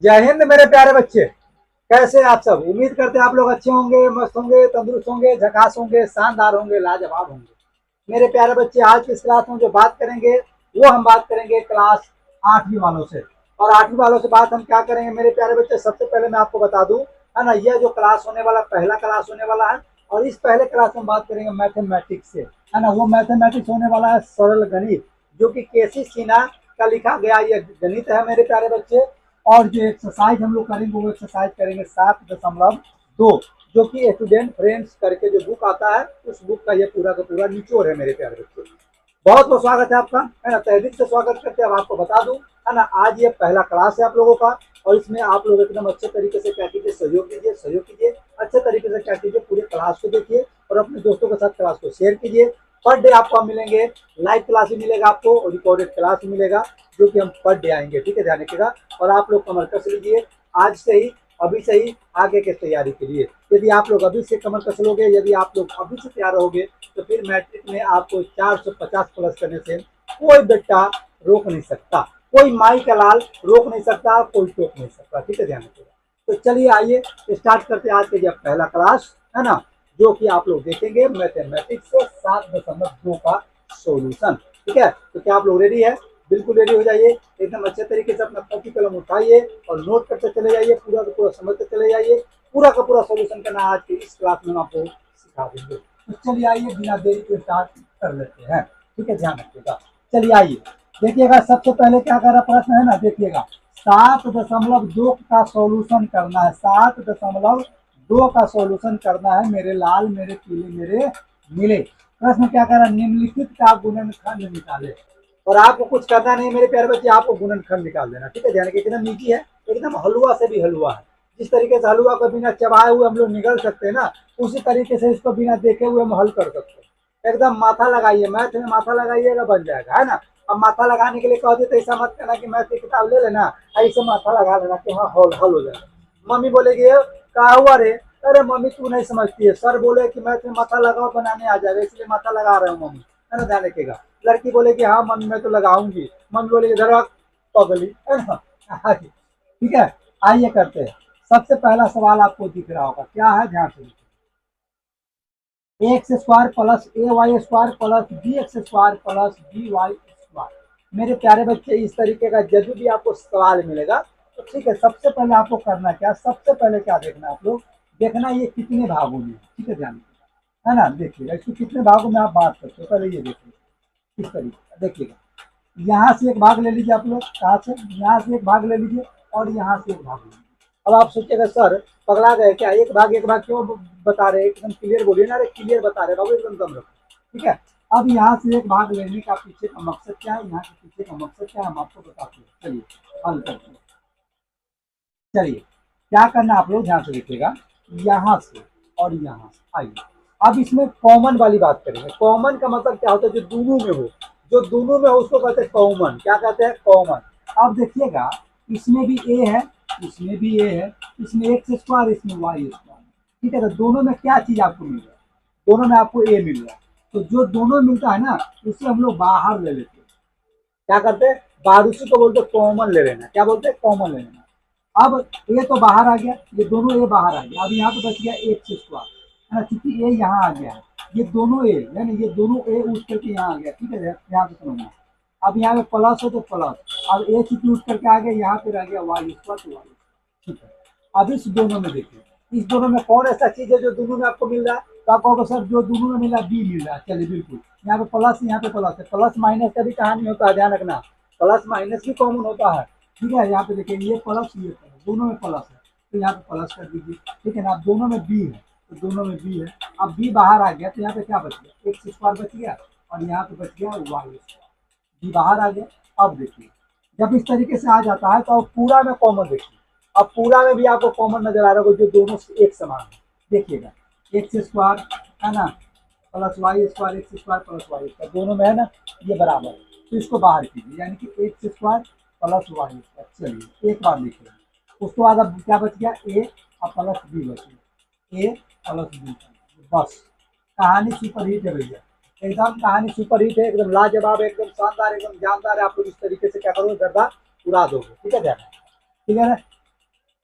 जय हिंद मेरे प्यारे बच्चे। कैसे हैं आप सब? उम्मीद करते हैं आप लोग अच्छे होंगे, मस्त होंगे, तंदुरुस्त होंगे, झकास होंगे, शानदार होंगे, लाजवाब होंगे। मेरे प्यारे बच्चे, आज की इस क्लास में जो बात करेंगे वो हम बात करेंगे क्लास 8वीं वालों से। और 8वीं वालों से बात हम क्या करेंगे मेरे प्यारे बच्चे? सबसे पहले मैं आपको बता दूं, है ना, यह जो क्लास होने वाला पहला क्लास होने वाला है। और इस पहले क्लास में बात करेंगे मैथमेटिक्स से, है ना। वो मैथमेटिक्स होने वाला है सरल गणित, जो कि केसी सिन्हा का लिखा गया यह गणित है मेरे प्यारे बच्चे। और जो एक्सरसाइज हम लोग करेंगे वो एक्सरसाइज करेंगे 7.2, जो कि स्टूडेंट फ्रेंड्स करके जो बुक आता है उस बुक का ये पूरा का पूरा निचोड़ है मेरे प्यारे बच्चे। बहुत बहुत स्वागत है आपका, है ना, तहे दिल से स्वागत करते हैं। अब आपको बता दूं, है ना, आज ये पहला क्लास है आप लोगों का। और इसमें आप लोग एकदम अच्छे तरीके से क्या कीजिए, सहयोग कीजिए, अच्छे तरीके से क्या कीजिए, पूरे क्लास को देखिए और अपने दोस्तों के साथ क्लास को शेयर कीजिए। पर डे आपको मिलेंगे, लाइव क्लास भी मिलेगा आपको और रिकॉर्डेड क्लास भी मिलेगा, जो कि हम पर डे आएंगे, ठीक है, ध्यान रखिएगा। और आप लोग कमर कस लीजिए आज से ही, अभी से ही, आगे के तैयारी के लिए। यदि आप लोग अभी से कमर कस लोगे, यदि आप लोग अभी से तैयार रहोगे, तो फिर मैट्रिक में आपको 450 प्लस करने से कोई बेटा रोक नहीं सकता, कोई माई का लाल रोक नहीं सकता, कोई टोक नहीं सकता, ठीक है, ध्यान रखिएगा। तो चलिए आइए स्टार्ट करते हैं आज के जब पहला क्लास, है ना, जो कि आप लोग देखेंगे मैथमेटिक्स से 7.2 का सॉल्यूशन। ठीक है, तो क्या आप लोग रेडी है? बिल्कुल रेडी हो जाइए, एकदम अच्छे तरीके से अपना कॉपी कलम उठाइए और नोट करते चले जाइए, पूरा का पूरा समझते चले जाइए। पूरा का पूरा सॉल्यूशन करना आज की इस क्लास में हम आपको सिखा देंगे। तो चलिए आइए, बिना देरी के स्टार्ट कर लेते हैं, ठीक है, ध्यान रखिएगा। चलिए आइए देखिएगा, सबसे पहले क्या कर रहा प्रश्न है ना, देखिएगा 7.2 का सॉल्यूशन करना है। 7.2 का सॉल्यूशन करना है मेरे लाल, मेरे पीले, मेरे नीले। प्रश्न क्या कर रहा है? निम्नलिखित का गुणनखंड निकाले। और आपको कुछ करना नहीं मेरे प्यारे बच्चे, आपको गुणनखंड निकाल देना, ठीक है, ध्यान रखिए। एकदम इजी है, एकदम हलवा से भी हलवा है। जिस तरीके से हलवा को बिना चबाए हुए हम लोग निगल सकते हैं ना, उसी तरीके से इसको बिना देखे हुए हम हल कर सकते हैं। एकदम माथा लगाइए, मैथ में माथा लगाइएगा, बन जाएगा, है ना। अब माथा लगाने के लिए कह देते, ऐसा मत करना कि मैथ की किताब ले लेना, ऐसे माथा लगा लेना कि हाँ हल हल हो जाएगा। मम्मी बोलेगी कहा हुआ रे? अरे मम्मी तू नहीं समझती है, सर बोले कि मैथ में माथा लगाओ बनाने आ जाएगा, इसलिए माथा लगा रहे हो मम्मी, है ना, ध्यान रखिएगा। लड़की बोलेगी हाँ मम्मी मैं तो लगाऊंगी, मम्मी बोलेगी धर पगली, है ना। ठीक है, आइए करते हैं। सबसे पहला सवाल आपको दिख रहा होगा, क्या है, ध्यान से। X square plus a y square plus b x square plus b y square. मेरे प्यारे बच्चे, इस तरीके का जब भी आपको सवाल मिलेगा तो ठीक है, सबसे पहले आपको करना क्या, सबसे पहले क्या देखना आप लोग, देखना ये कितने भागों में, ठीक है, ध्यान है ना। देखिएगा इसको कितने भागों में आप बात करते हो, पहले ये देखिए इस तरीके का। देखिएगा यहाँ से एक भाग ले लीजिए आप लोग, कहाँ से, यहाँ से एक भाग ले लीजिए और यहाँ से एक भाग ले लीजिए। अब आप सोचिएगा सर पगला गए क्या, एक भाग क्यों बता रहे, एकदम क्लियर बोलिए ना, अरे क्लियर बता रहे बाबू, एकदम दम रखो, ठीक है। अब यहाँ से एक भाग लेने का पीछे का मकसद क्या है, यहाँ के पीछे का मकसद क्या है, हम आपको बताते हैं। चलिए हल करते हैं। चलिए क्या करना आप लोग ध्यान से देखिएगा, यहाँ से और यहाँ से आइए। अब इसमें कॉमन वाली बात करेंगे। कॉमन का मतलब क्या होता है, जो दोनों में हो, जो दोनों में हो उसको कहते हैं कॉमन। क्या कहते हैं? कॉमन। अब देखिएगा इसमें भी ए है, इसमें भी ए है, इसमें एक्स स्क्वायर, इसमें वाई स्क्वायर, ठीक है। तो दोनों में क्या चीज आपको मिल रहा है? दोनों में आपको ए मिल रहा है। तो जो दोनों मिलता है ना, उसे हम लोग बाहर ले लेते हैं। क्या करते हैं? बाहर, उसी को बोलते हैं कॉमन ले लेना। क्या बोलते हैं? कॉमन ले लेना। अब ये तो बाहर आ गया, ये दोनों ए बाहर आ गया। अब यहाँ पे बच गया एक्स स्क्वायर, है ना, क्योंकि ए यहाँ आ गया है। ये दोनों ए, है ना, ये दोनों ए उठ करके यहाँ आ गया, ठीक है, यहाँ पे समझना। अब यहाँ पे प्लस हो तो प्लस, अब ए चूंकि उठ करके आ गया, यहाँ पे रह गया वाई स्क्वायर, तो वाई, ठीक है। अब इस दोनों में देखिए, इस दोनों में कौन ऐसा चीज है जो दोनों में आपको मिल रहा है? तो आप कहोगे सर जो दोनों में मिल रहा है बी मिल रहा है। चलिए बिल्कुल, यहाँ पे प्लस, यहाँ पे प्लस है, प्लस माइनस का भी कहानी होता है, ध्यान रखना, प्लस माइनस भी कॉमन होता है, ठीक है। यहाँ पे देखिए ये प्लस, ये प्लस, दोनों में प्लस है, तो यहाँ पे प्लस कर दीजिए, ठीक है ना। अब दोनों में बी है, तो दोनों में बी है। अब बी बाहर आ गया, तो यहाँ पे क्या बच गया? एक्स स्क्वायर बच गया और यहाँ पे बच गया वाई स्क्वायर, बी बाहर आ गया। अब देखिए जब इस तरीके से आ जाता है तो अब पूरा में कॉमन देखिए। अब पूरा में भी आपको कॉमन नजर आ रहा होगा, जो दोनों एक समान है। देखिएगा एक्स स्क्वायर, है ना, plus Y square, X square plus Y square, दोनों में है ना, ये बराबर है। तो इसको बाहर कीजिए, यानी कि X square plus Y square. चलिए एक बार देखिए, उसके बाद अब क्या बच गया? ए और प्लस बी बच गया, ए प्लस बी, बस कहानी सुपर हिट है भैया, एकदम कहानी सुपर हिट है, एकदम लाजवाब, एकदम शानदार, एकदम जानदार है। आप लोग इस तरीके से क्या करोगे, गर्दा उड़ा दोगे, ठीक है ध्यान, ठीक है ना।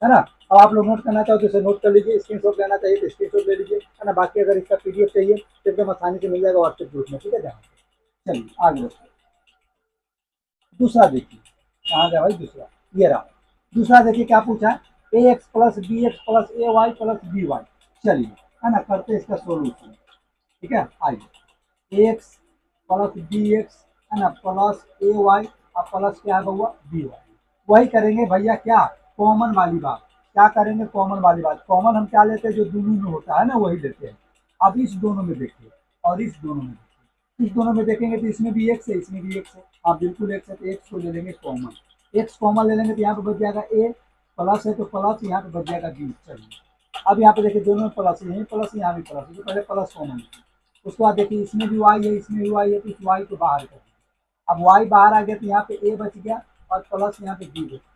है ना। अब आप लोग नोट करना चाहो तो इसे नोट कर लीजिए, स्क्रीनशॉट लेना चाहिए तो स्क्रीनशॉट ले लीजिए, है ना। बाकी अगर इसका पीडीएफ चाहिए तो एकदम आसानी से मिल जाएगा व्हाट्सएप ग्रुप में, ठीक है। चलिए आगे बढ़ते। दूसरा देखिए कहाँ गया भाई, दूसरा ये रहा। दूसरा देखिए क्या पूछा है, a x plus b x plus a y plus b y. चलिए, है ना, करते हैं इसका सोल्यूशन, ठीक है। आइए, ए एक्स प्लस बी एक्स, है ना, प्लस ए वाई और प्लस क्या है हुआ बी वाई। वही करेंगे भैया, क्या कॉमन वाली बात, क्या करेंगे कॉमन वाली बात। कॉमन हम क्या लेते हैं, जो दोनों में होता है ना वही लेते हैं। अब इस दोनों में देखिए और इस दोनों में, इस दोनों में देखेंगे तो इसमें भी एक्स है, इसमें भी एक्स है। आप बिल्कुल एक्स है तो एक्स को ले लेंगे कॉमन, एक्स कॉमन ले लेंगे तो यहाँ पे बच जाएगा ए, प्लस है तो प्लस यहाँ पे बच जाएगा बी। चलिए अब यहाँ पे देखिए दोनों में प्लस है, यहीं प्लस है यहाँ भी प्लस है, तो पहले प्लस कॉमन। उसके बाद देखिए इसमें भी वाई है, इसमें भी वाई है, तो इस वाई को बाहर कर दिया। अब वाई बाहर आ गया तो यहाँ पे ए बच गया और प्लस यहाँ पे बी बच गया।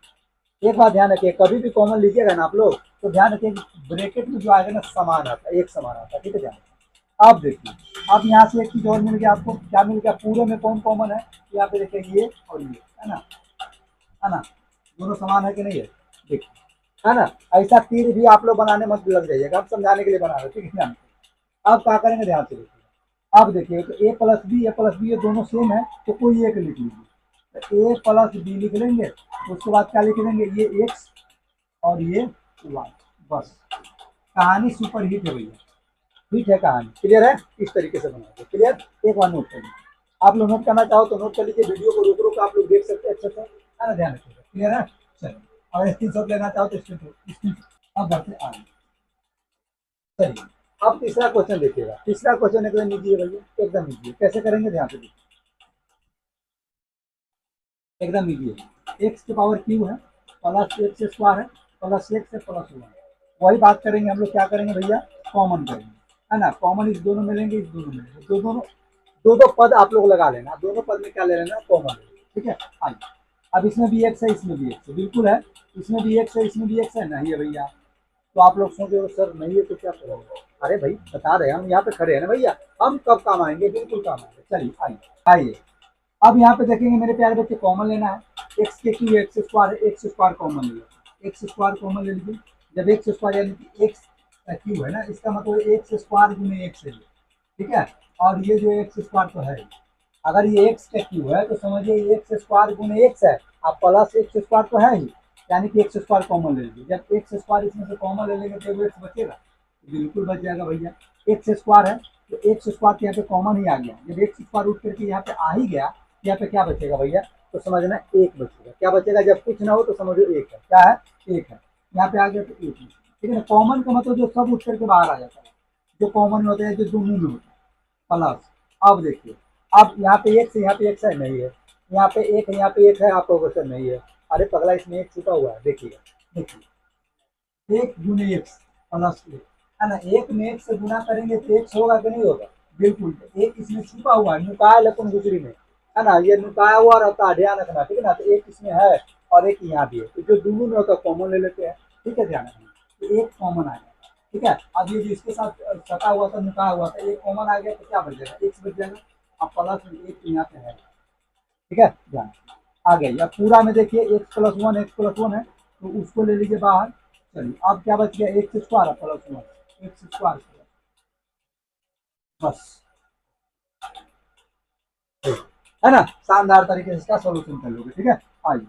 एक बात ध्यान रखिए, कभी भी कॉमन लीजिएगा ना आप लोग तो ध्यान रखिए ब्रैकेट में जो आएगा ना समान आता है, एक समान आता है, ठीक है। ध्यान, आप देखिए, अब यहाँ से एक चीज और मिल गया आपको, क्या मिल गया, पूरे में कौन कॉमन है, यहाँ पे देखिए ये और ये, है ना, है ना, दोनों समान है कि नहीं है, देखिए, है ना। ऐसा तीर भी आप लोग बनाने मत लग जाइएगा, आप समझाने के लिए बना रहे, ठीक है। ध्यान, अब क्या करेंगे ध्यान से देखिए। अब देखिए तो ए प्लस बी ये दोनों सेम है तो कोई एक लिख लीजिए, तो ए प्लस बी लिख लेंगे, उसके बाद क्या लिख लेंगे, ये एक्स और ये वाई। बस कहानी सुपर हिट है भैया, ठीक है कहानी, क्लियर है। इस तरीके से बनाओगे, क्लियर। एक बार नोट कर लीजिए, आप लोग नोट करना चाहो तो नोट कर लीजिए, वीडियो को रोक रोक आप लोग देख सकते हैं अच्छे से, है ना, ध्यान रखिएगा, क्लियर है। चलिए, और स्क्रीन शॉट लेना चाहो तो स्क्रीन। अब बढ़ते आगे, चलिए। अब तीसरा क्वेश्चन देखिएगा, तीसरा क्वेश्चन एकदम इजी है भैया, एकदम इजी है। कैसे करेंगे ध्यान से देखिए, एकदम इजी है। एक्स की पावर क्यू है, प्लस एक्स स्क्वायर है, प्लस एक्स है प्लस वन। वही बात करेंगे हम लोग, क्या करेंगे भैया, कॉमन करेंगे, है ना। कॉमन इस दोनों में लेंगे, इस दोनों में लेंगे, दो दोनों दो दो पद आप लोग लगा लेना, दोनों पद में क्या ले लेना, कॉमन ले लेना, ठीक है। आइए, अब इसमें भी एक्स है, इसमें भी एक्स है, बिल्कुल है। इसमें भी एक्स है, इसमें भी एक्स है, नहीं है भैया। तो आप लोग सोच रहे हो सर नहीं है तो क्या करोगे, अरे भाई बता रहे हैं हम, यहाँ पे खड़े हैं ना भैया, हम कब काम आएंगे, बिल्कुल काम आएंगे। चलिए आइए, आइए, अब यहाँ पे देखेंगे मेरे प्यारे बच्चे, कॉमन लेना है। एक्स के क्यू एक्स स्क्वायर है, एक्स स्क्वायर कॉमन ले लीजिए, एक्स स्क्वायर कॉमन ले लीजिए। जब एक्स स्क्वायर यानी कि एक्स क्यू है ना, इसका मतलब एक्स स्क्वायर गुने एक्स है, ठीक है। और ये जो एक्स स्क्वायर तो है, अगर ये एक्स का क्यू है तो समझिए एक्स स्क्वायर गुने एक्स है, अब प्लस एक्स स्क्वायर तो है ही, यानी कि एक्स स्क्वायर कॉमन ले लीजिए। जब एक्स स्क्वायर इसमें से कॉमन ले लेंगे तो एक्स बचेगा, बिल्कुल बच जाएगा भैया। एक्स स्क्वायर है तो एक्स स्क्वायर तो यहाँ पे कॉमन ही आ गया, जब एक्स स्क्वायर उठ करके यहाँ पे आ ही गया, यहाँ पे क्या बचेगा भैया, तो समझना एक बचेगा। क्या बचेगा, जब कुछ ना हो तो समझो एक है, क्या है, एक है। यहाँ पे आ गया तो एक, ठीक है ना। कॉमन का मतलब जो सब उठ करके बाहर आ जाता है, जो कॉमन होते हैं, जो दोनों में होता है, प्लस। अब देखिए, अब यहाँ पे एक से यहाँ पे एक से नहीं है, यहाँ पे एक है, यहाँ पे एक है, आपको क्वेश्चन नहीं है। अरे पगला, इसमें एक छुपा हुआ है, देखिएगा, देखिए, एक गुने एक्स प्लस एक, है ना। एक में एक से गुना करेंगे तो एक्स होगा कि नहीं होगा, बिल्कुल। एक इसमें छुपा हुआ है, नुकाया लेकिन दूसरी में, है ना, ये नुकाया हुआ रहता है, ध्यान रखना, ठीक है ना। तो एक इसमें है और एक यहाँ भी है, तो जो दोनों में होता है कॉमन ले लेते हैं, ठीक है, ध्यान रखना। तो एक कॉमन आ गया, ठीक है। अब ये जो इसके साथ सटा हुआ था, नुकाया हुआ था, एक कॉमन आ गया तो क्या बच जाएगा, एक्स बच जाएगा। अब प्लस एक यहाँ पे है, ठीक है, ध्यान। आ गया, अब पूरा में देखिए एक्स प्लस वन है तो उसको ले लीजिए बाहर। चलिए अब क्या बच गया, x square plus one, x square, बस, है ना। शानदार तरीके से इसका सोल्यूशन कर लोगे, ठीक है। आइए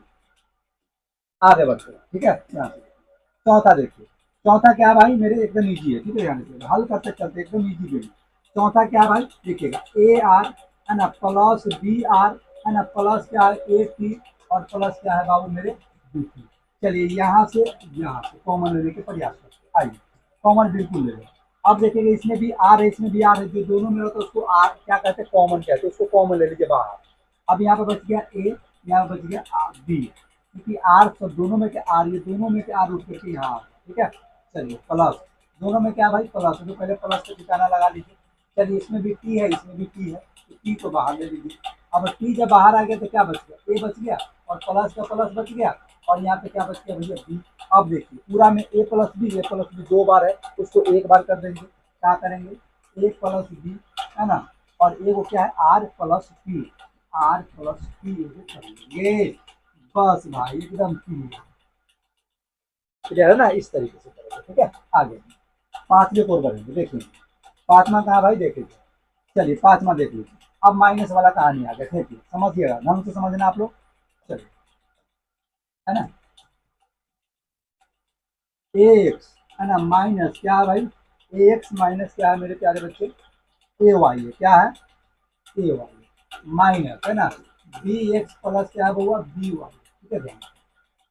आगे बढ़ते हैं, ठीक है। यहाँ से चौथा देखिए, चौथा क्या भाई मेरे, एकदम इजी है, ठीक है, ध्यान रखिएगा, हल करते चलते एकदम इजी गेम। चौथा क्या भाई देखिएगा, ए आर, है ना, प्लस बी आर, है ना, प्लस क्या है ए टी, और प्लस क्या है बाबू मेरे बी टी। चलिए यहाँ से कॉमन लेने के प्रयास करते हैं। आइए, कॉमन बिल्कुल ले लो। अब देखिएगा इसमें भी आर है, इसमें भी आर है, जो दोनों में होता है उसको आर क्या कहते हैं, कॉमन कहते हैं, उसको कॉमन ले लीजिए बाहर। अब यहाँ पे बच गया ए, यहाँ बच गया बी, क्योंकि आर सब दोनों में क्या आर, ये दोनों में क्या आर उठ करके यहाँ, ठीक है। चलिए प्लस, दोनों में क्या भाई प्लस, तो पहले प्लस का ठिकाना लगा लीजिए। चलिए इसमें भी टी है, इसमें भी टी है, तो टी को बाहर ले लीजिए। अब टी जब बाहर आ गया तो क्या बच गया, ए बच गया, और प्लस का प्लस बच गया, और यहाँ पे क्या बच गया भैया बी। अब देखिए पूरा में ए प्लस बी दो बार है, उसको एक बार कर देंगे, क्या करेंगे, ए प्लस बी, है ना, और ए वो क्या है R plus P, R plus P करेंगे, बस भाई एकदम क्लियर। क्लियर है ना, इस तरीके से करेंगे। ठीक है, आगे पांचवे को करेंगे। देखिए पांचवा कहाँ भाई, देखिए चलिए पांचवा देख लीजिए। अब माइनस वाला कहानी आ गया, देखिए समझिएगा, ढंग से समझना आप लोग। चलिए, है ना, एक्स है ना माइनस क्या है भाई, एक्स माइनस क्या है मेरे प्यारे बच्चे, ए वाई है, क्या है, ए वाई माइनस है ना बी एक्स प्लस क्या है हुआ, बी वाई। ठीक है,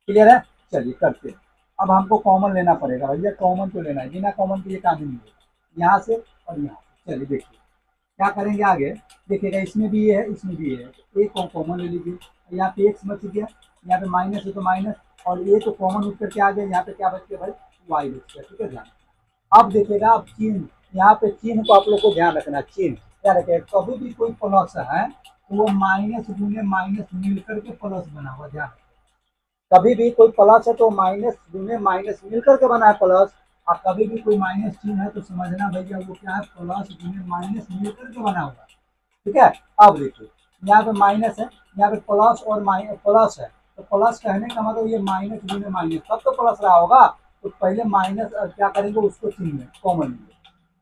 क्लियर है। चलिए करते हैं। अब हमको कॉमन लेना पड़ेगा भैया, कॉमन तो लेना है, बिना कॉमन के ये काम ही नहीं है, यहाँ से और यहाँ से। चलिए देखिए क्या करेंगे आगे, देखिएगा इसमें भी ये है, इसमें भी ये है, एक को कॉमन ले लीजिए, यहाँ पे एक्स बच गया, यहाँ पे माइनस है तो माइनस, और ये तो कॉमन उठ करके आ गया, यहाँ पे क्या बच गया भाई, वाई बच गया। ठीक है, ध्यान। अब देखिएगा, अब चिन्ह, यहाँ पे चिन्ह को आप लोग को ध्यान रखना, चिन्ह क्या रखेगा, कभी भी कोई प्लस है तो वो माइनस गुने माइनस मिलकर के प्लस बना हुआ, ध्यान। कभी भी कोई प्लस है तो माइनस गुने माइनस मिलकर के बना है प्लस, और कभी भी कोई माइनस चिन्ह है तो समझना भैया वो क्या है, प्लस गुने माइनस मिलकर के बना हुआ। ठीक है, अब देखिए यहाँ पे माइनस है, यहाँ पे प्लस और माइनस, प्लस है तो प्लस कहने का मतलब ये माइनस गुने माइनस तब तो प्लस रहा होगा, तो पहले माइनस क्या करेंगे, उसको चिन्ह में कॉमन लेंगे,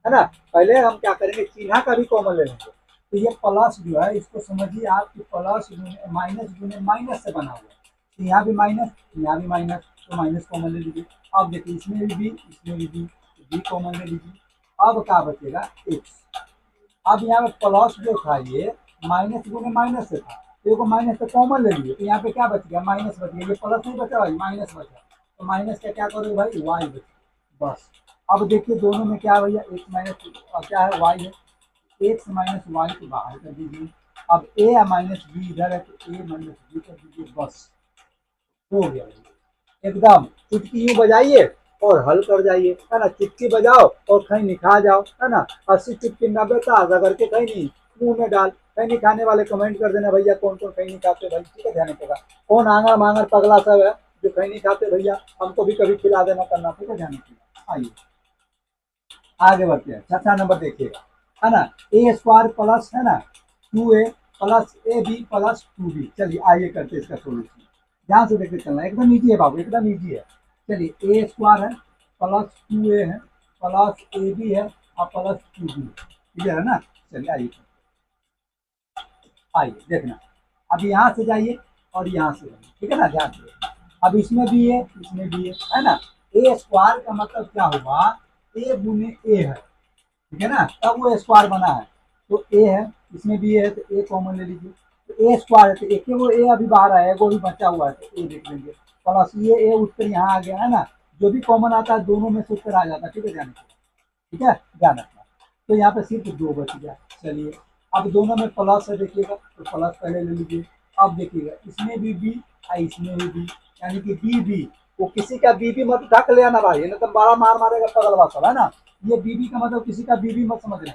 है ना। पहले हम क्या करेंगे, चिन्ह का भी कॉमन ले लेंगे। तो ये प्लस जो है इसको समझिए आप कि प्लस माइनस गुने माइनस से बना हुआ है, तो यहाँ भी माइनस, यहाँ भी माइनस, तो माइनस कॉमन ले लीजिए। अब देखिए इसमें भी बी, इसमें भी बी कॉमन ले लीजिए। अब क्या बचेगा, एक्स। अब यहाँ पे प्लस जो था ये माइनस गुने माइनस से था, तो को माइनस से कॉमन ले लिए, तो यहाँ पे क्या बच गया, माइनस बच गया, ये प्लस नहीं बचा भाई, माइनस बचा, तो माइनस का क्या करोगे भाई, वाई बच गया बस। अब देखिए दोनों में क्या है भैया, एक्स माइनस क्या है, वाई है, एक्स माइनस वाई को बाहर कर दीजिए। अब ए माइनस बी इधर है तो ए माइनस बी कर दीजिए, बस हो गया एकदम। चुटकी यूं बजाइए और हल कर जाइए, है ना, चुटकी बजाओ और खैनी खा जाओ, है ना, 80 चुटकी 90 ताजा करके खैनी मुंह में डाल। खैनी खाने वाले कमेंट कर देना भैया कौन कौन खैनी खाते भाई, ठीक है, ध्यान रखेगा। कौन आंगर मांगर पगला सब है जो खैनी खाते भैया, हमको भी कभी खिला देना करना, ठीक है, ध्यान रखिएगा। आइए आगे बढ़ते हैं, छठा नंबर देखिएगा, है ना, ए स्क्वायर प्लस है ना 2a plus A B plus 2b। चलिए आइए करते हैं इसका सोल्यूशन, ध्यान से देखते चलना, एकदम ईजी है बाबू, एकदम ईजी है। चलिए ए स्क्वायर है प्लस 2a है प्लस ए बी है और प्लस 2b, क्लियर है ना। चलिए आइए आइए देखना, अब यहाँ से जाइए और यहाँ से जाइए, ठीक है ना, ध्यान से। अब इसमें भी है, इसमें भी है ना, ए स्क्वायर का मतलब क्या हुआ, ए गुने ए है, ठीक है ना, तब वो स्क्वायर बना है, तो ए है, इसमें भी है तो ए कॉमन ले लीजिए, तो ए स्क्वायर है तो एक वो ए अभी बाहर आया है, वो भी बचा हुआ है तो ए देख लेंगे, प्लस ये ए उठकर यहाँ आ गया, है ना, जो भी कॉमन आता है दोनों में से उत्तर आ जाता है, ठीक है, ध्यान रखना, ठीक है, ध्यान रखना। तो यहाँ पे सिर्फ दो बच गया। चलिए अब दोनों में प्लस है, देखिएगा तो प्लस पहले ले लीजिए। अब देखिएगा इसमें भी बी और इसमें भी बी, यानी कि बी बी, वो किसी का बीबी मत उठा कर ले आना भाई, नहीं तो बड़ा मार मारेगा पगलवा सब, है ना। ये बीबी का मतलब किसी का बीबी मत समझ रहे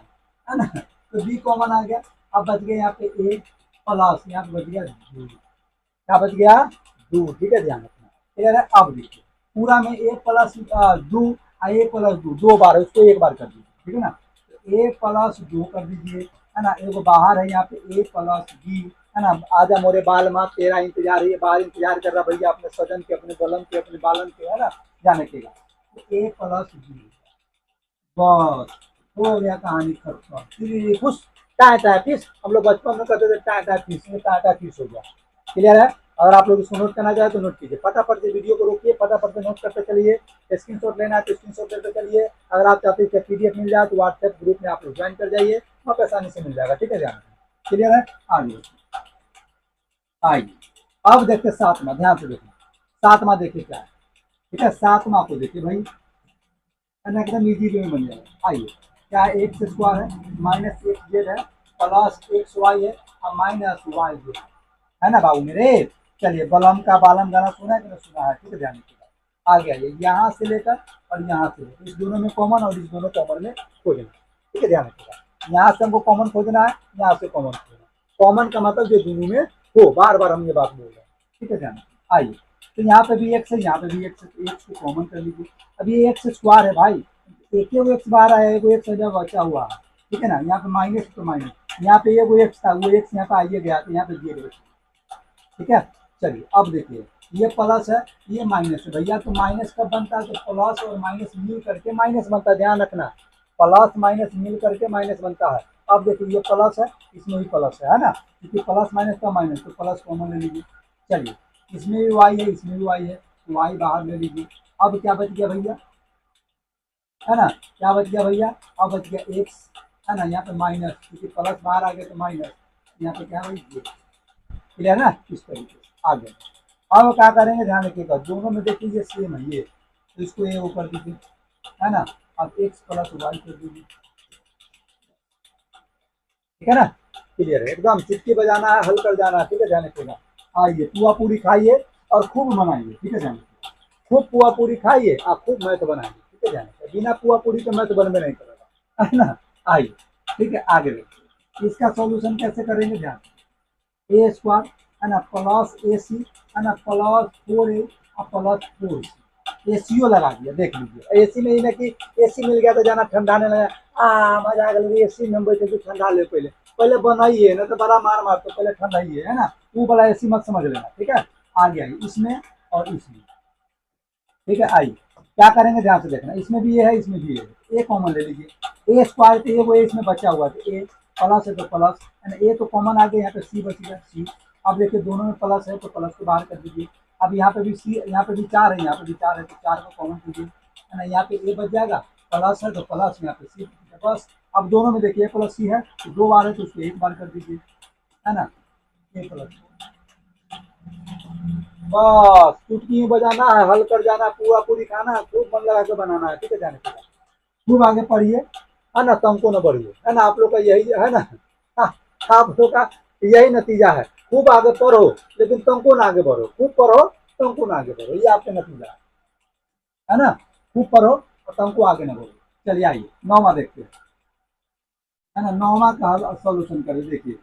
है ना। तो बी कॉमन आ गया। अब बच गया यहाँ पे ए प्लस, यहाँ पे बच गया दो, क्या बच गया, दो, ठीक है, ध्यान रखना, क्लियर है। अब देखिए पूरा में ए प्लस दो, ए प्लस दो, दो बार है उसको एक बार कर दीजिए, ठीक है ना, तो ए प्लस दो कर दीजिए, है ना, एगो बाहर है यहाँ पे ए प्लस बी, है ना, आजा मोरे बाल माँ तेरा इंतजार है, ये बाहर इंतजार कर रहा भैया अपने सजन के, अपने बलन के, अपने बालन के, है ना, ध्यान रखिएगा। तो ए प्लस बी, बस हो गया कहानी खत्म। फिर खुश, टाटा टाटा फिश, हम लोग बचपन में करते थे टाटा फिश, ये टाटा फिश हो गया, क्लियर है। अगर आप लोग इसको नोट करना चाहे तो नोट कीजिए, फटाफट से वीडियो को रोकिए, फटाफट से नोट करते चलिए, स्क्रीनशॉट लेना है तो स्क्रीनशॉट लेते चलिए। अगर आप चाहते हैं पीडीएफ मिल जाए तो व्हाट्सएप ग्रुप में आप लोग ज्वाइन कर जाइए, वहाँ पे आसानी से मिल जाएगा, ठीक है, ध्यान, क्लियर है। आइए आइए अब देखते सातवां, ध्यान से देखना, सातवां देखिए क्या है, ठीक है, सातवां को देखिए भाई, एकदम इजी वे में बन जाएगा। आइए क्या एक्स स्क्वायर है माइनस एक्स जेड है प्लस एक्स वाई है और माइनस वाई जेड, है ना बाबू मेरे। चलिए बलम का बालम गाना सुना है कि नहीं सुना है, ठीक है, ध्यान रखिएगा। आगे आइए यहाँ से लेकर और यहाँ से लेकर, इस दोनों में कॉमन और इस दोनों कॉमन में खोजना, ठीक है, ध्यान रखिएगा। यहाँ से हमको कॉमन खोजना है, यहाँ से कॉमन खोजना, कॉमन का मतलब जो दोनों में हो, बार बार हम ये बात बोल रहे हैं, ठीक है, ध्यान। आइए तो यहाँ पे भी एक्स है, यहाँ पे भी एक्स है, तो एक्स को कॉमन कर लीजिए। अब ये एक्स स्क्वायर है भाई, एक एक्स बाहर आया है, एक जब बचा हुआ है, ठीक है ना, यहाँ पे माइनस तो माइनस, यहाँ पे वो एक्स था, वो एक्स यहाँ पे आइए गया तो यहाँ पे जेड बचा, ठीक है। चलिए अब देखिए ये प्लस है, ये माइनस है भैया। तो माइनस कब बनता है? तो प्लस और माइनस मिल करके माइनस बनता है, ध्यान रखना। प्लस माइनस मिल करके माइनस बनता है। अब देखिए ये प्लस है, इसमें भी प्लस है ना, क्योंकि प्लस माइनस का माइनस, तो प्लस कॉमन ले लीजिए। चलिए इसमें भी वाई है, इसमें भी वाई है, तो वाई बाहर ले लीजिए। अब क्या बच गया भैया, है ना, क्या बच गया भैया? अब बच गया एक्स, है ना, यहाँ पे माइनस, क्योंकि प्लस बाहर आ गया तो माइनस, यहाँ पे क्या है भाई, क्लियर ना, इस तरीके से आगे। अब क्या करेंगे, ध्यान रखिएगा, दोनों में देखिए ये सेम है ये, तो इसको ये वो कर दीजिए, है ना। अब एक्स प्लस वाई कर दीजिए, ठीक है ना, क्लियर है एकदम। चुटकी बजाना है, हल कर जाना है, ठीक है, ध्यान रखिएगा। आइए पुआ पूरी खाइए और खूब मनाइए, ठीक है, ध्यान रखिएगा। खूब पुआ पूरी खाइए, आप खूब मैथ बनाइए, ठीक है, ध्यान रखिएगा। बिना पुआ पूरी के मैथ बनने नहीं करेगा, है ना। आइए, ठीक है, आगे देखिए इसका सॉल्यूशन कैसे करेंगे, ध्यान। ए स्क्वायर, है ना, प्लस ए सी, है ना, प्लस 4a और प्लस 4c, एसीओ लगा दिया। देख लीजिए एसी में ही ना कि एसी मिल गया तो जाना ठंडाने लगा, मजा आ गया, एसी में बैठे तो ठंडा ले, पहले पहले बनाइए ना, तो बड़ा मार मार, तो पहले ठंडाइए, है ना। वो बड़ा एसी मत समझ लेना, ठीक है। आगे आइए इसमें और इसमें, ठीक है। आइए क्या करेंगे, ध्यान से देखना, इसमें भी ये है, इसमें भी ये है, ए कॉमन ले लीजिए। ए स्क्वायर तो ये वो इसमें बचा हुआ था, ए प्लस है तो प्लस, है ना, ए तो कॉमन आ गया, यहाँ पे सी बचेगा सी। अब देखिए दोनों में प्लस है तो प्लस को बाहर कर दीजिए। अब यहाँ पे भी सी, यहाँ पे भी 4 है, यहाँ पे भी 4 है, तो 4 को कॉमन कीजिए, है ना। यहाँ पे ए बच जाएगा, प्लस है तो प्लस, यहाँ पे सी बस। अब दोनों में देखिए प्लस सी है, तो 2 बार है तो उसको 1 बार कर दीजिए, है ना, ए प्लस। बस चुटकी में बजाना है, हल कर जाना, पूरा पूरी खाना है, खूब मन लगा के बनाना है, ठीक है, जाने के बाद खूब आगे पढ़िए, है ना, तंको न बढ़िए, है ना, आप लोग का यही है ना। हाँ, आप लोग का यही नतीजा है, खूब आगे पढ़ो लेकिन तंको ना आगे बढ़ो, खूब पढ़ो तंको ना आगे बढ़ो, ये आपका नतीजा है ना। खूब पढ़ो और तंको आगे ना बढ़ो। चलिए आइए नौवा देखते हैं, है ना, नौवा का सोल्यूशन करिए। देखिए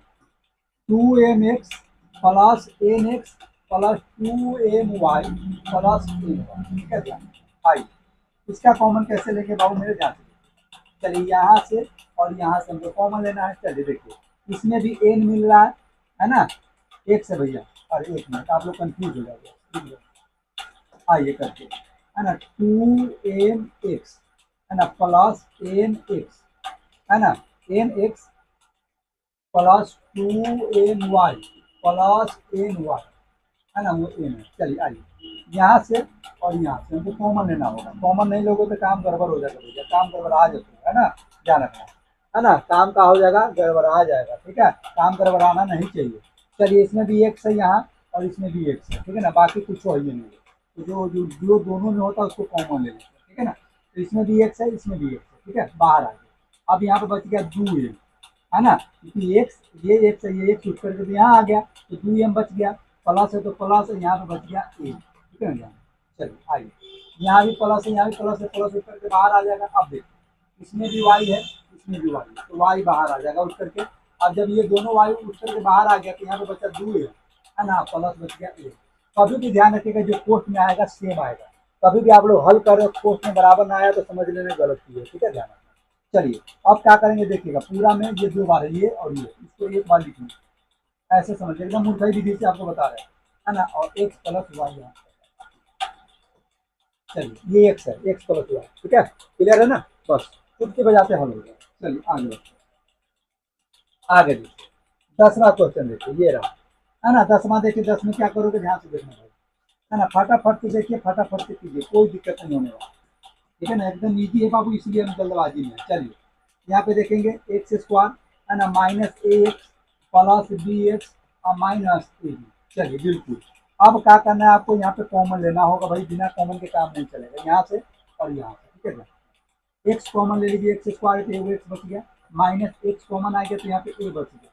2mx plus N X plus 2my plus N Y, ठीक है ध्यान। आइए इसका कॉमन कैसे लेंगे बाबू मेरे, ध्यान से। चलिए यहाँ से और यहाँ से हमको कॉमन लेना है। चलिए देखिए इसमें भी एन मिल रहा है ना, एक से भैया, और एक मिनट आप लोग कंफ्यूज हो जाएंगे। आइए करके, है ना, 2mx, है ना, प्लस एन एक्स, है ना, N X plus 2my plus N Y, है ना, वो एन है। चलिए आइए यहाँ से और यहाँ से हमको कॉमन लेना होगा, कॉमन नहीं लोगे तो काम गड़बड़ हो जाएगा भैया, काम गड़बड़ा जाता है ना, ध्यान रखना, है ना, काम का हो जाएगा, गड़बड़ा जाएगा, ठीक है, काम गड़बड़ाना नहीं चाहिए। चलिए इसमें भी एक्स है यहाँ और इसमें भी एक्स है, ठीक है ना, बाकी कुछ हो ही नहीं है, तो जो जो जो दोनों में होता है उसको कॉमन ले लेते हैं, ठीक है ना। तो इसमें भी एक्स है, इसमें भी एक्स है, ठीक है, बाहर आ गया। अब यहाँ पे बच गया 2m, है ना, क्योंकि एक्स, ये एक्स है, ये एक्स उठ करके तो यहाँ आ गया, तो 2m बच गया, प्लस है तो प्लस है, यहाँ पे बच गया ए, ठीक है ना। चलिए आइए यहाँ भी प्लस है, यहाँ भी प्लस है, प्लस उठ करके बाहर आ जाएगा। अब देखिए इसमें भी वाई है, इसमें भी वाई है, तो वाई बाहर आ जाएगा उठ करके। अब जब ये दोनों वाई उठ करके बाहर आ गया तो यहाँ पे बचा 2 है ना, प्लस बच गया ए। कभी भी ध्यान रखिएगा जो पोस्ट में आएगा सेम आएगा, कभी भी आप लोग हल कर रहे हो पोस्ट में बराबर ना आया तो समझ लेना गलती है, ठीक है, ध्यान रखना। चलिए अब क्या करेंगे देखिएगा, पूरा में ये 2 बार है, ये और ये, इसको 1 बार लिखिए, ऐसे समझिए एकदम मूर्खाई विधि से आपको बता रहे हैं, है ना, और एक्स प्लस वाई यहाँ। चलिए ये एक्स है, एक्स प्लस वाई, ठीक है, क्लियर है ना, बस चुटकी बजाते हल हो गया। चलिए आगे बढ़ते हैं। आगे देखिए 10वां क्वेश्चन देखिए, ये रहा, है ना। 10वां देखिए, 10 में क्या करोगे ध्यान से देखना भाई, है ना, फटाफट से देखिए, फटाफट से कीजिए, कोई दिक्कत नहीं होने वाला, ठीक है ना, एकदम ईजी है बाबू, इसलिए हम जल्दबाजी में। चलिए यहाँ पे देखेंगे एक्स स्क्वायर, है ना, माइनस ए एक्स प्लस बी एक्स और माइनस ए बी। चलिए बिल्कुल, अब क्या करना है आपको, यहाँ पे कॉमन लेना होगा भाई, बिना कॉमन के काम नहीं चलेगा, यहाँ से और यहाँ से, ठीक है ना। एक्स कॉमन ले लीजिए, एक्स स्क्वायर तो एक्स बच गया, माइनस एक्स कॉमन आ गया तो यहाँ पे ए बच गया।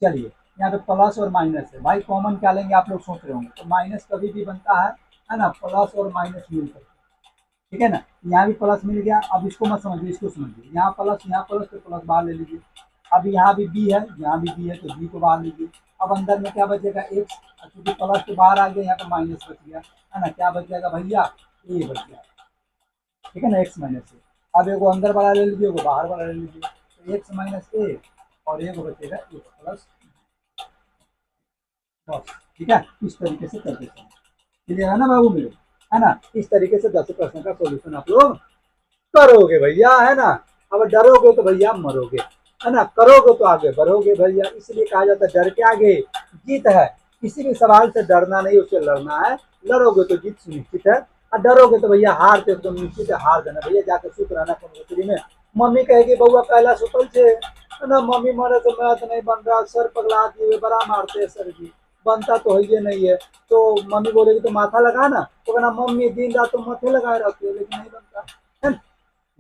चलिए यहाँ पे प्लस और माइनस है भाई, कॉमन क्या लेंगे आप लोग सोच रहे होंगे, तो माइनस कभी भी बनता है ना, प्लस और माइनस मिलकर, ठीक है ना। यहाँ भी प्लस मिल गया, अब इसको मत समझिए, इसको समझिए, यहाँ प्लस तो प्लस बाहर ले लीजिए। अब यहाँ भी बी है, यहाँ भी बी है, तो बी को बाहर लीजिए। अब अंदर में क्या बचेगा एक्स, क्योंकि प्लस तो बाहर आ गया, यहाँ पे माइनस बच गया, है ना, क्या बच जाएगा भैया, ए बच गया, ठीक है ना, एक्स माइनस ए। अब एगो अंदर वाला ले लीजिए, एगो बाहर वाला ले लीजिए, तो एक्स माइनस ए और एगो बचेगा एक्स प्लस, बस ठीक है, इस तरीके से करते हैं। क्लियर है ना बाबू मेरे, है ना। इस तरीके से 10 प्रश्न का सोल्यूशन आप लोग करोगे भैया, है ना। अब डरोगे तो भैया मरोगे, है ना। करोगे तो आगे बढ़ोगे भैया। इसलिए कहा जाता है डर के आगे जीत है। किसी भी सवाल से डरना नहीं, उससे लड़ना है। लड़ोगे तो जीत सुनिश्चित है, और डरोगे तो भैया हार तो एकदम निश्चित है। हार देना भैया, जाकर सुत रहना कंप्यूटरी में। मम्मी कहेगी बउआ पहला सुतल से, है ना। मम्मी मरे तो मैथ नहीं बन रहा, सर पगला दिए, बड़ा मारते हैं सर जी, बनता तो है ये नहीं है। तो मम्मी बोलेगी तो माथा लगा ना, तो कहना मम्मी दिन रात तो माथे लगाए रहती है लेकिन नहीं बनता, है ना।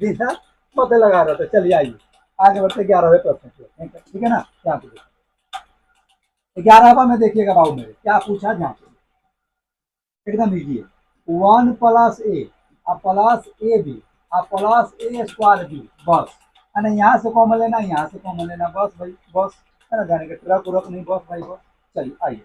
दिन रात माथे लगा रहा था। चलिए आइए आगे बढ़ते 11वें प्रश्न पे, ठीक है ना। यहाँ पे 11वां में देखिएगा बाबू मेरे क्या पूछा, जहाँ पे एकदम इजी है। 1 + a plus A B plus A square B, बस, है ना। यहाँ से कॉमन लेना, यहाँ से कॉमन लेना, बस भाई बस, है ना। जाने के ट्रक उरक नहीं, बस भाई बस। चलिए आइए,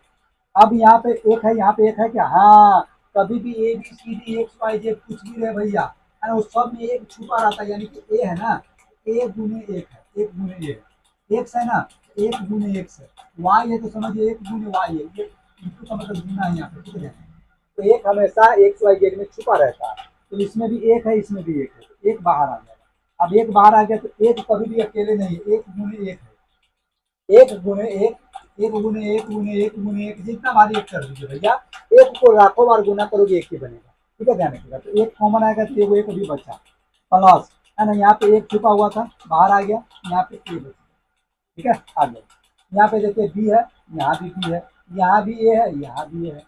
अब यहाँ पे एक है, यहाँ पे एक है क्या, हाँ। कभी भी A B C D X Y Z कुछ भी रहे भैया, है ना, उस सब में एक छुपा रहता है। यानी कि ए है ना, ए गुने एक है, एक गुने ए है। एक्स है ना, एक गुने एक्स है। वाई है तो समझिए एक गुने वाई है, ये इनटू का मतलब गुना है यहाँ पे, ठीक है। तो एक हमेशा एक्स वाई जेड में छुपा रहता है। तो इसमें भी एक है, इसमें भी एक है, तो एक बाहर आ जाएगा। अब एक बाहर आ गया तो एक कभी भी अकेले नहीं है, एक गुने एक है, एक गुने एक, एक गुने एक गुने एक गुने एक, जितना बार एक कर दीजिए भैया। एक को लाखों बार गुना करोगे एक ही बनेगा, ठीक है। ध्यान रखिएगा, तो एक कॉमन आएगा तो एक अभी बचा प्लस, है ना। यहाँ पे एक छुपा हुआ था, बाहर आ गया, यहाँ पे ए बचा, ठीक है। आ गया, यहाँ पे देखिए बी है, यहाँ भी बी है, यहाँ भी ए है, यहाँ भी ए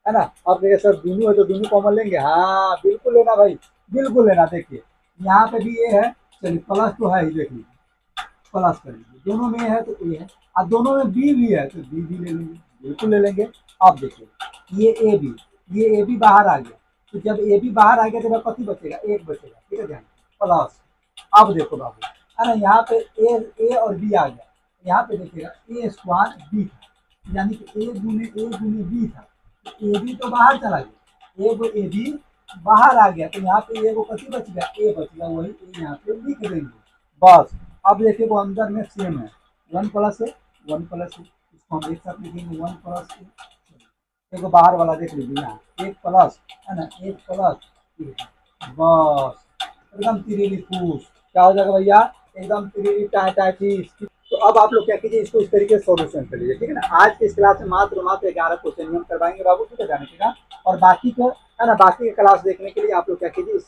है ना। अब देखिए सर दोनों है तो दोनों कॉमन लेंगे, हाँ बिल्कुल लेना भाई, बिल्कुल लेना। देखिए यहाँ पे भी ए है, चलिए प्लस तो है ही, देख लीजिए प्लस कर लीजिए। दोनों में है तो ए है, और दोनों में बी भी है तो बी भी ले लेंगे, बिल्कुल ले लेंगे। अब देखिए ये ए बी बाहर आ गया, तो जब ए बी बाहर आ गया तो कथी बचेगा, एक बचेगा, ठीक है। ध्यान प्लस। अब देखो बाबू, है ना, यहाँ पे ए और बी आ गया, यहाँ पे देखिएगा ए स्क्वायर बी था, यानी कि ए गुने बी था। तो ए बी तो बाहर चला गया, एगो ए बी बाहर आ गया, तो यहाँ पे एगो कथी बच गया, ए बच गया, वही ए यहाँ पे लिख देंगे, बस। अब देखिए वो अंदर में सेम है, 1 + ए 1 + ए, इसको हम एक साथ लिखेंगे 1 + ए। देखो बाहर वाला देख लीजिए, यहाँ एक प्लस, है ना, एक प्लस ए, बस एकदम तिरेली फूस। क्या हो जाएगा भैया, एकदम तिरेली टाइटिस। तो अब आप लोग क्या कीजिए, इसको इस तरीके से सॉल्यूशन कर लीजिए, ठीक है ना। आज की इस क्लास में मात्र 11 क्वेश्चन हम करवाएंगे बाबू, ठीक है। जाने का और बाकी को, है ना, बाकी की क्लास देखने के लिए आप लोग क्या कीजिए, इस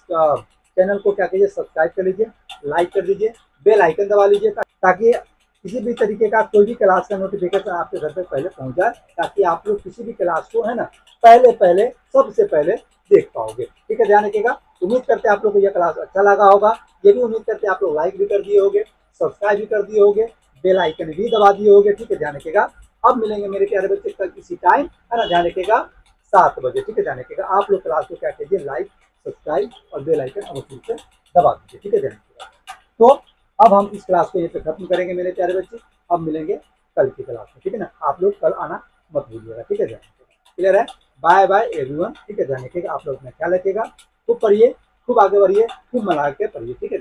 चैनल को क्या कीजिए, सब्सक्राइब कर लीजिए, लाइक कर दीजिए, बेल आइकन दबा लीजिए, ताकि किसी भी तरीके का कोई भी क्लास का नोटिफिकेशन आपके घर तक पहले पहुंच जाए, ताकि आप लोग किसी भी क्लास को, है ना, पहले पहले सबसे पहले देख पाओगे, ठीक है। ध्यान रखिएगा। उम्मीद करते हैं आप लोग को यह क्लास अच्छा लगा होगा। ये भी उम्मीद करते हैं आप लोग लाइक भी कर दिए होंगे, सब्सक्राइब भी कर दिए होंगे, बेल आइकन भी दबा दिए होंगे, ठीक है। ध्यान रखिएगा। अब मिलेंगे मेरे प्यारे बच्चे कल इसी टाइम, है ना। ध्यान रखिएगा 7 बजे, ठीक है। ध्यान रखिएगा। आप लोग क्लास को क्या कीजिए, लाइक सब्सक्राइब और बेल आइकन अवश्य से दबा दीजिए, ठीक है। ध्यान रखिएगा। तो अब हम इस क्लास को यहीं पे खत्म करेंगे मेरे प्यारे बच्चे। अब मिलेंगे कल की क्लास में, ठीक है ना। आप लोग कल आना मत भूलिएगा, ठीक है। ध्यान रखिएगा। क्लियर है। बाय बाय एवरीवन, ठीक है। ध्यान रखिएगा। आप लोग अपना ख्याल रखिएगा। खूब पढ़िए, खूब आगे बढ़िए, खूब मना के पढ़िए, ठीक है।